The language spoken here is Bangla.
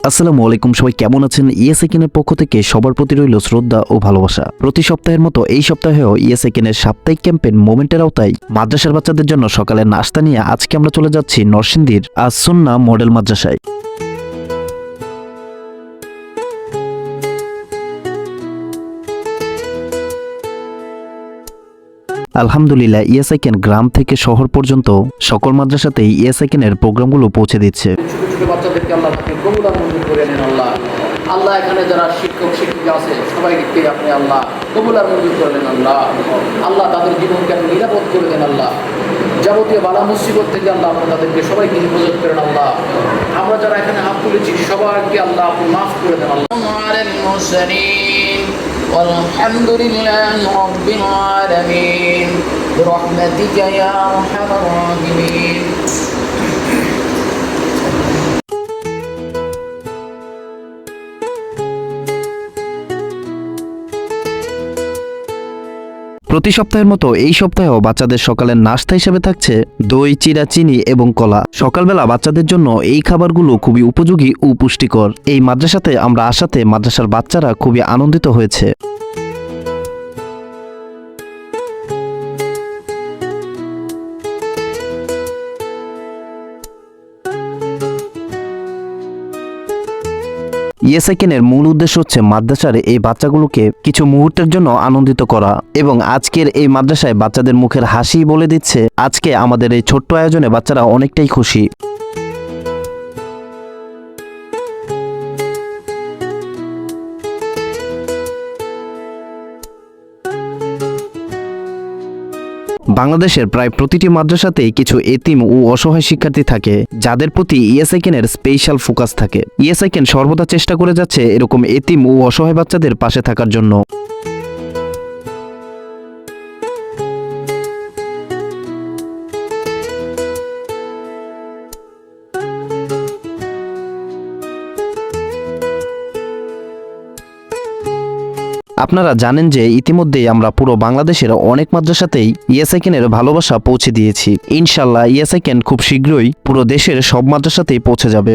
আসসালামু আলাইকুম, সবাই কেমন আছেন? ইএসএকেনের পক্ষ থেকে সবার প্রতি রইল শ্রদ্ধা ও ভালোবাসা। প্রতি সপ্তাহের মতো এই সপ্তাহেও ইএসএকেনের সাপ্তাহিক ক্যাম্পেইন মোমেন্টের আওতায় মাদ্রাসার বাচ্চাদের জন্য সকালে নাস্তা নিয়ে আজকে আমরা চলে যাচ্ছি নরসিংদীর আস সুন্নাহ মডেল মাদ্রাসায়। আলহামদুলিল্লাহ, ইএসআইকেন গ্রাম থেকে শহর পর্যন্ত সকল মাদ্রাসাতেই ইএসআইকেনের প্রোগ্রামগুলো পৌঁছে দিচ্ছে। ছোট ছোট বাচ্চাদেরকে আল্লাহ তাকে কবুল আর মঞ্জুর করে নেন। আল্লাহ এখানে যারা শিক্ষক শিক্ষিকা আছে সবাইকে আপনি আল্লাহ কবুল আর মঞ্জুর করে নেন। আল্লাহ তাদের জীবনকে আপনি নিরাপদ করে দেন। যাবতীয় বালা মুসিবত থেকে আল্লাহ আপনি তাদেরকে সবাইকে হেফাজত করেন। আমরা যারা এখানে হাত তুলেছি সবাইকে আল্লাহ আপনি মাফ করে দেন। والحمد لله رب العالمين برحمتك يا أرحم الراحمين। প্রতি সপ্তাহের মতো এই সপ্তাহেও বাচ্চাদের সকালের নাস্তা হিসেবে থাকছে দই, চিড়া, চিনি এবং কলা। সকালবেলা বাচ্চাদের জন্য এই খাবারগুলো খুবই উপযোগী ও পুষ্টিকর। এই মাদ্রাসাতে আমরা আসাতে মাদ্রাসার বাচ্চারা খুবই আনন্দিত হয়েছে। ইএসআইকেনের মূল উদ্দেশ্য হচ্ছে মাদ্রাসার এই বাচ্চাগুলোকে কিছু মুহূর্তের জন্য আনন্দিত করা, এবং আজকের এই মাদ্রাসায় বাচ্চাদের মুখের হাসি বলে দিচ্ছে আজকে আমাদের এই ছোট্ট আয়োজনে বাচ্চারা অনেকটাই খুশি। বাংলাদেশের প্রায় প্রতিটি মাদ্রাসাতেই কিছু এতিম ও অসহায় শিক্ষার্থী থাকে যাদের প্রতি ইএসআইকেনের স্পেশাল ফোকাস থাকে। ইএসআইকেন সর্বদা চেষ্টা করে যাচ্ছে এরকম এতিম ও অসহায় বাচ্চাদের পাশে থাকার জন্য। আপনারা জানেন যে ইতিমধ্যেই আমরা পুরো বাংলাদেশের অনেক মাদ্রাসাতেই ইএসআইকেনের ভালোবাসা পৌঁছে দিয়েছি। ইনশাল্লাহ ইএসআইকেন খুব শীঘ্রই পুরো দেশের সব মাদ্রাসাতেই পৌঁছে যাবে।